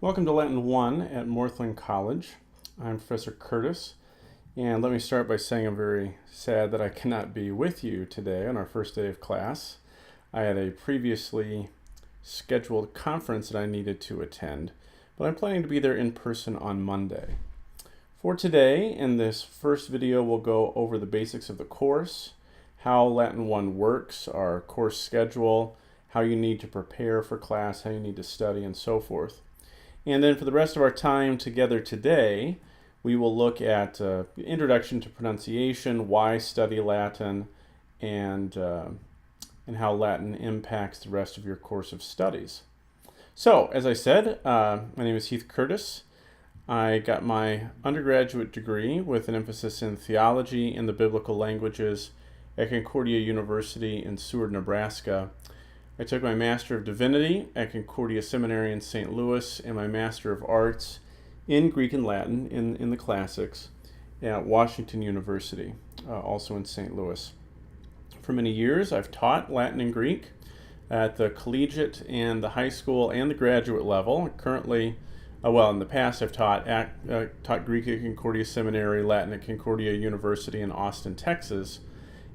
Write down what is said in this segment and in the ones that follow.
Welcome to Latin 1 at Morthland College. I'm Professor Curtis, and let me start by saying I'm very sad that I cannot be with you today on our first day of class. I had a previously scheduled conference that I needed to attend, but I'm planning to be there in person on Monday. For today, in this first video, we'll go over the basics of the course, how Latin 1 works, our course schedule, how you need to prepare for class, how you need to study, and so forth. And then for the rest of our time together today, we will look at introduction to pronunciation, why study Latin, and how Latin impacts the rest of your course of studies. So, as I said, my name is Heath Curtis. I got my undergraduate degree with an emphasis in theology and the biblical languages at Concordia University in Seward, Nebraska. I took my Master of Divinity at Concordia Seminary in St. Louis and my Master of Arts in Greek and Latin in the classics at Washington University, also in St. Louis. For many years, I've taught Latin and Greek at the collegiate and the high school and the graduate level. Currently, in the past, I've taught Greek at Concordia Seminary, Latin at Concordia University in Austin, Texas,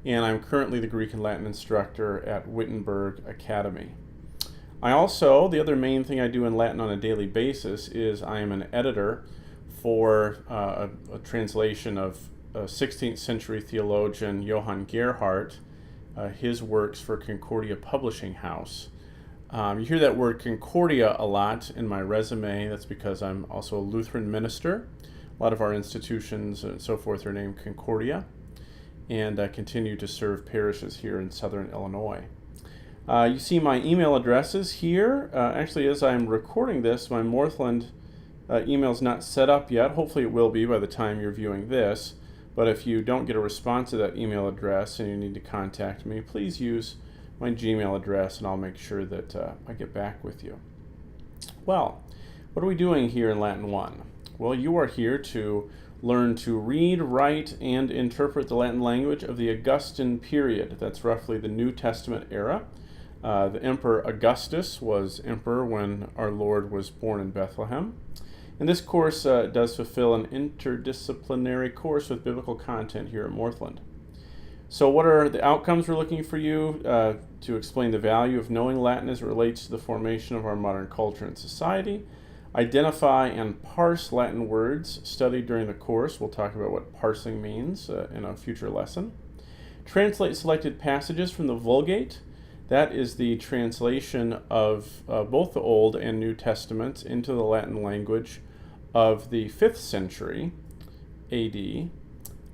and I'm currently the Greek and Latin instructor at Wittenberg Academy. The other main thing I do in Latin on a daily basis is I am an editor for a translation of 16th century theologian Johann Gerhardt, his works for Concordia Publishing House. You hear that word Concordia a lot in my resume. That's because I'm also a Lutheran minister. A lot of our institutions and so forth are named Concordia, and continue to serve parishes here in southern Illinois. You see my email addresses here. Actually, as I'm recording this, my Morthland email is not set up yet. Hopefully it will be by the time you're viewing this. But if you don't get a response to that email address and you need to contact me, please use my Gmail address and I'll make sure that I get back with you. Well, what are we doing here in Latin 1? Well, you are here to learn to read, write, and interpret the Latin language of the Augustan period. That's roughly the New Testament era. The Emperor Augustus was emperor when our Lord was born in Bethlehem. And this course does fulfill an interdisciplinary course with biblical content here at Morthland. So what are the outcomes we're looking for you to explain the value of knowing Latin as it relates to the formation of our modern culture and society? Identify and parse Latin words studied during the course. We'll talk about what parsing means in a future lesson. Translate selected passages from the Vulgate. That is the translation of both the Old and New Testaments into the Latin language of the 5th century AD. It's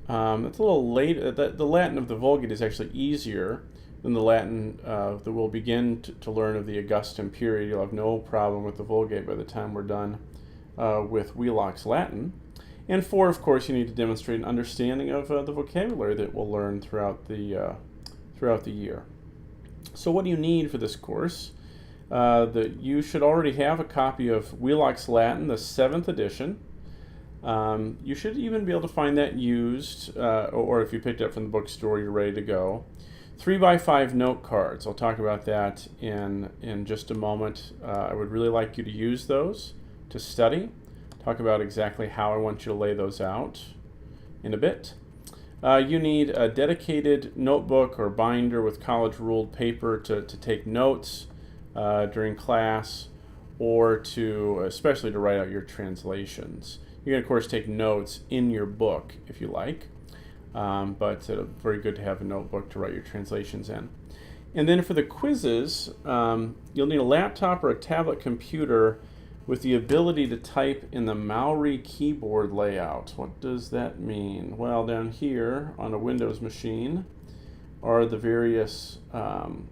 a little late. The Latin of the Vulgate is actually easier than the Latin that we'll begin to learn of the Augustan period. You'll have no problem with the Vulgate by the time we're done with Wheelock's Latin. And 4, of course, you need to demonstrate an understanding of the vocabulary that we'll learn throughout the year. So what do you need for this course? You should already have a copy of Wheelock's Latin, the 7th edition. You should even be able to find that used, or if you picked it up from the bookstore, you're ready to go. 3x5 note cards. I'll talk about that in just a moment. I would really like you to use those to study. Talk about exactly how I want you to lay those out in a bit. You need a dedicated notebook or binder with college-ruled paper to take notes during class, or especially to write out your translations. You can, of course, take notes in your book if you like. But very good to have a notebook to write your translations in. And then for the quizzes, you'll need a laptop or a tablet computer with the ability to type in the Maori keyboard layout. What does that mean? Well, down here on a Windows machine are the various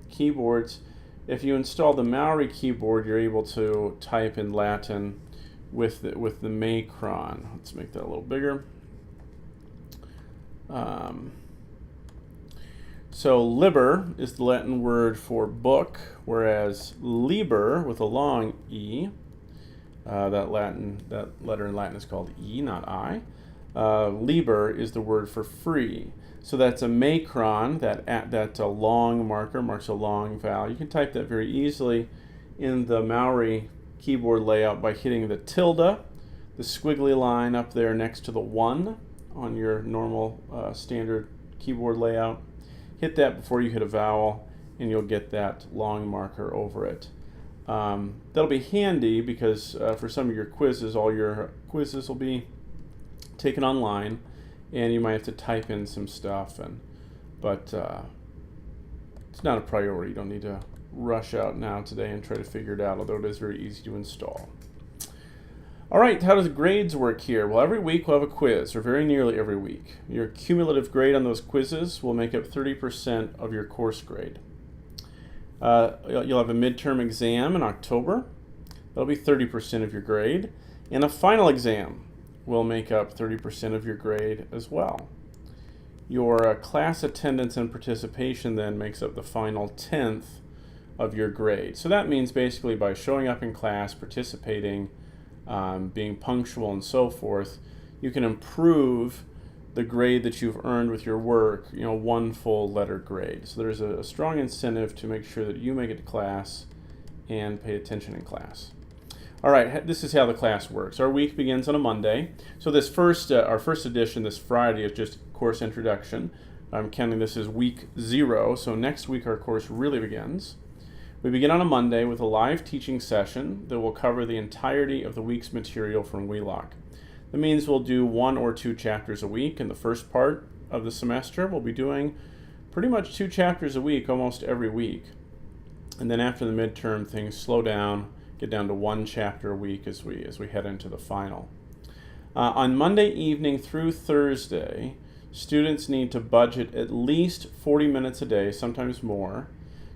keyboards. If you install the Maori keyboard, you're able to type in Latin with the macron. Let's make that a little bigger. So liber is the Latin word for book, whereas liber with a long E, that letter in Latin is called E, not I. Liber is the word for free. So that's a macron, that's a long marker, marks a long vowel. You can type that very easily in the Maori keyboard layout by hitting the tilde, the squiggly line up there next to the 1 on your normal standard keyboard layout. Hit that before you hit a vowel, and you'll get that long marker over it. That'll be handy because for some of your quizzes, all your quizzes will be taken online, and you might have to type in some stuff, but it's not a priority. You don't need to rush out now today and try to figure it out, although it is very easy to install. All right, how does grades work here? Well, every week we'll have a quiz, or very nearly every week. Your cumulative grade on those quizzes will make up 30% of your course grade. You'll have a midterm exam in October. That'll be 30% of your grade. And a final exam will make up 30% of your grade as well. Your class attendance and participation then makes up the final 10th of your grade. So that means basically by showing up in class, participating, being punctual and so forth, you can improve the grade that you've earned with your work, one full letter grade. So there's a strong incentive to make sure that you make it to class and pay attention in class. All right, this is how the class works. Our week begins on a Monday. So this our first edition this Friday is just course introduction. I'm counting this as week 0. So next week our course really begins. We begin on a Monday with a live teaching session that will cover the entirety of the week's material from Wheelock. That means we'll do 1 or 2 chapters a week. In the first part of the semester, we'll be doing pretty much 2 chapters a week almost every week. And then after the midterm, things slow down, get down to 1 chapter a week as we head into the final. On Monday evening through Thursday, students need to budget at least 40 minutes a day, sometimes more,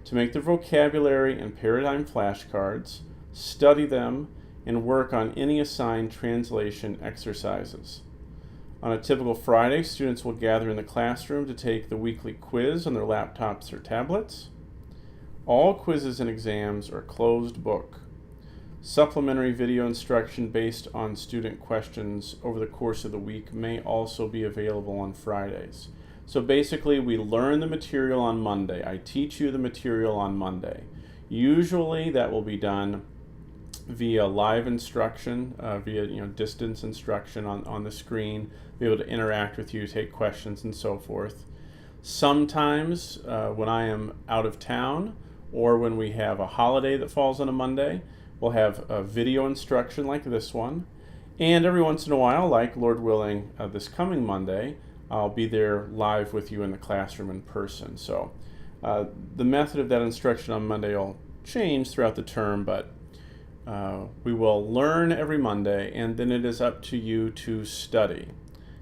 to make their vocabulary and paradigm flashcards, study them, and work on any assigned translation exercises. On a typical Friday, students will gather in the classroom to take the weekly quiz on their laptops or tablets. All quizzes and exams are closed book. Supplementary video instruction based on student questions over the course of the week may also be available on Fridays. So basically, we learn the material on Monday. I teach you the material on Monday. Usually that will be done via live instruction, via distance instruction on the screen, be able to interact with you, take questions, and so forth. Sometimes when I am out of town or when we have a holiday that falls on a Monday, we'll have a video instruction like this one. And every once in a while, like Lord willing, this coming Monday, I'll be there live with you in the classroom in person. So the method of that instruction on Monday will change throughout the term, but we will learn every Monday, and then it is up to you to study.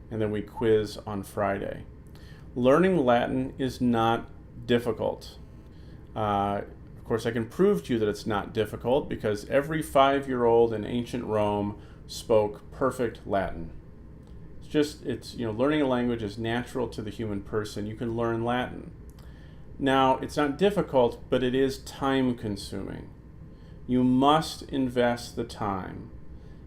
And then we quiz on Friday. Learning Latin is not difficult. Of course, I can prove to you that it's not difficult because every 5-year-old in ancient Rome spoke perfect Latin. It's learning a language is natural to the human person. You can learn Latin. Now, it's not difficult, but it is time-consuming. You must invest the time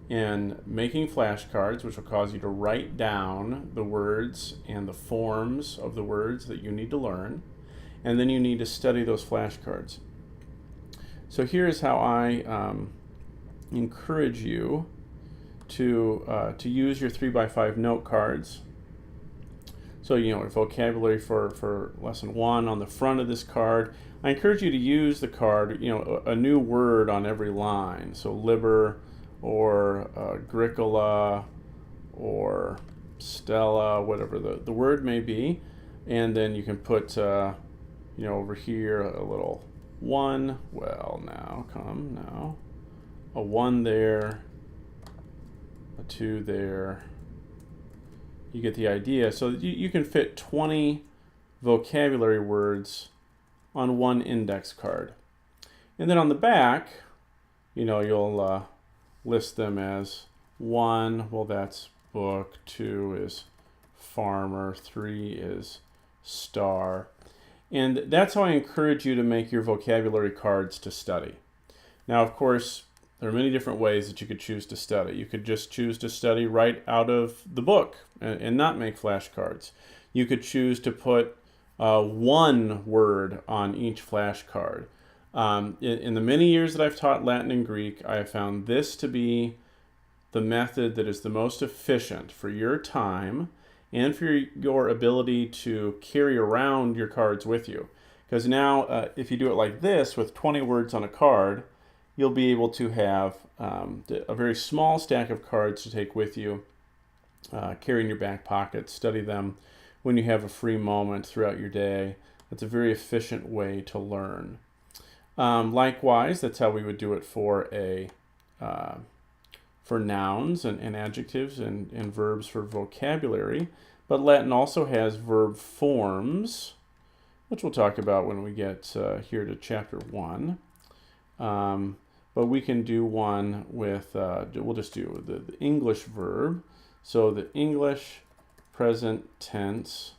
in making flashcards, which will cause you to write down the words and the forms of the words that you need to learn, and then you need to study those flashcards. So here's how I encourage you to use your 3x5 note cards. So vocabulary for lesson 1 on the front of this card. I encourage you to use the card, a new word on every line. So liber or Agricola or Stella, whatever the word may be. And then you can put, over here a little 1. Well, now. A 1 there, a 2 there. You get the idea. So you can fit 20 vocabulary words on one index card. And then on the back, you'll list them as 1, well, that's book, 2 is farmer, 3 is star. And that's how I encourage you to make your vocabulary cards to study. Now, of course, there are many different ways that you could choose to study. You could just choose to study right out of the book and not make flashcards. You could choose to put 1 word on each flashcard. In the many years that I've taught Latin and Greek, I have found this to be the method that is the most efficient for your time and for your ability to carry around your cards with you. Because now, if you do it like this with 20 words on a card, you'll be able to have a very small stack of cards to take with you, carry in your back pocket, study them when you have a free moment throughout your day. That's a very efficient way to learn. Likewise, that's how we would do it for nouns and adjectives and verbs for vocabulary. But Latin also has verb forms, which we'll talk about when we get here to chapter 1. But we can do one with, we'll just do the English verb. So the English present tense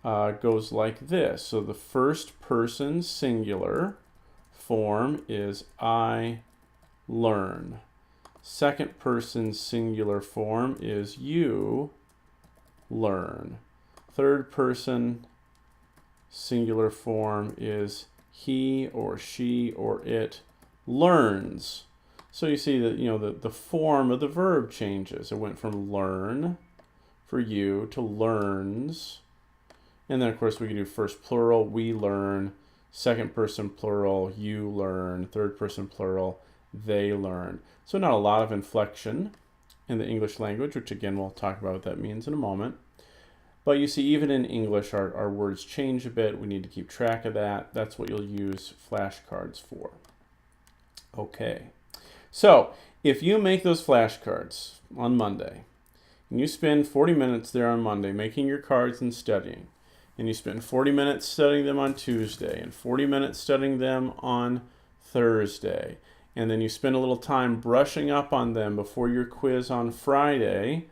goes like this. So the first person singular form is I learn. Second person singular form is you learn. Third person singular form is he or she or it learns. So you see that the form of the verb changes. It went from learn for you to learns. And then of course we can do first plural, we learn, second person plural, you learn, third person plural, they learn. So not a lot of inflection in the English language, which again we'll talk about what that means in a moment. But you see, even in English, our words change a bit. We need to keep track of that. That's what you'll use flashcards for. Okay, so if you make those flashcards on Monday, and you spend 40 minutes there on Monday making your cards and studying, and you spend 40 minutes studying them on Tuesday, and 40 minutes studying them on Thursday, and then you spend a little time brushing up on them before your quiz on Friday,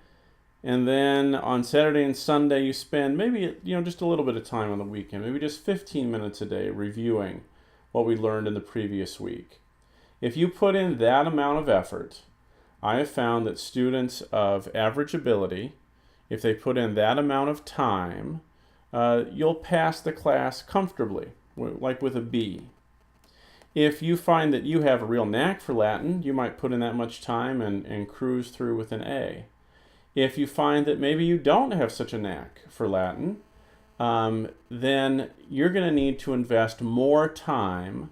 and then on Saturday and Sunday you spend maybe just a little bit of time on the weekend, maybe just 15 minutes a day reviewing what we learned in the previous week. If you put in that amount of effort, I have found that students of average ability, if they put in that amount of time, you'll pass the class comfortably, like with a B. If you find that you have a real knack for Latin, you might put in that much time and cruise through with an A. If you find that maybe you don't have such a knack for Latin, then you're going to need to invest more time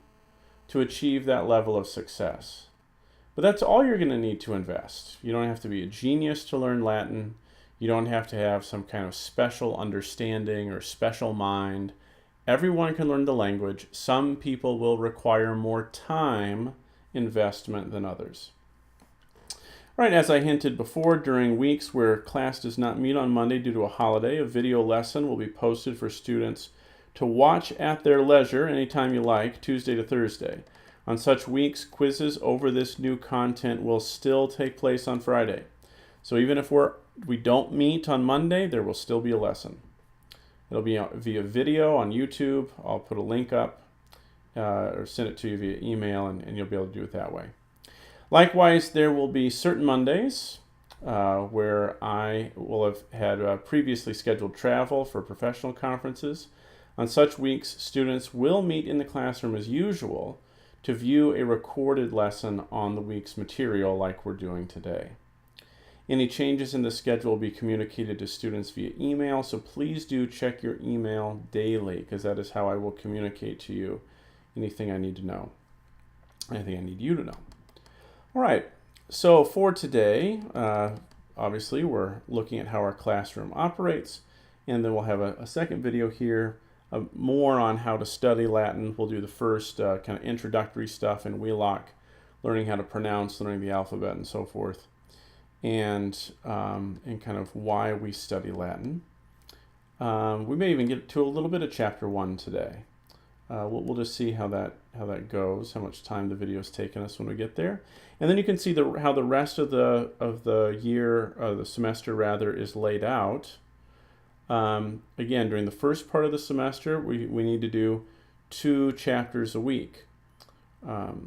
to achieve that level of success. But that's all you're going to need to invest. You don't have to be a genius to learn Latin. You don't have to have some kind of special understanding or special mind. Everyone can learn the language. Some people will require more time investment than others. All right, as I hinted before, during weeks where class does not meet on Monday due to a holiday, a video lesson will be posted for students to watch at their leisure anytime you like, Tuesday to Thursday. On such weeks, quizzes over this new content will still take place on Friday. So even if we don't meet on Monday, there will still be a lesson. It'll be via video on YouTube. I'll put a link up or send it to you via email, and you'll be able to do it that way. Likewise, there will be certain Mondays where I will have had previously scheduled travel for professional conferences. On such weeks, students will meet in the classroom as usual to view a recorded lesson on the week's material like we're doing today. Any changes in the schedule will be communicated to students via email, so please do check your email daily, because that is how I will communicate to you anything I need to know, anything I need you to know. All right, so for today, obviously we're looking at how our classroom operates, and then we'll have a second video here, more on how to study Latin. We'll do the first kind of introductory stuff in Wheelock, learning how to pronounce, learning the alphabet, and so forth, and kind of why we study Latin. We may even get to a little bit of chapter 1 today. We'll just see how that goes, how much time the video's taken us when we get there, and then you can see how the rest of the year, the semester rather, is laid out. Again, during the first part of the semester, we need to do 2 chapters a week, so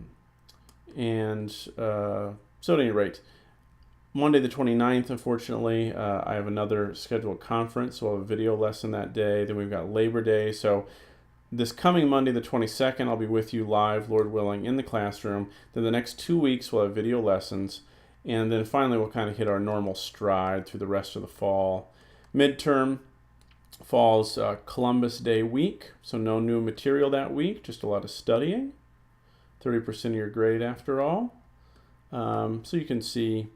at any rate, Monday the 29th, unfortunately, I have another scheduled conference, so I'll have a video lesson that day. Then we've got Labor Day, so This coming Monday, the 22nd, I'll be with you live, Lord willing, in the classroom. Then the next 2 weeks, we'll have video lessons. And then finally, we'll kind of hit our normal stride through the rest of the fall. Midterm falls Columbus Day week, so no new material that week, just a lot of studying. 30% of your grade after all. So you can see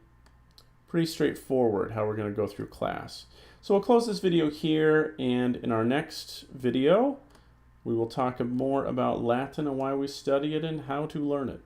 pretty straightforward how we're going to go through class. So we'll close this video here, and in our next video, we will talk more about Latin and why we study it and how to learn it.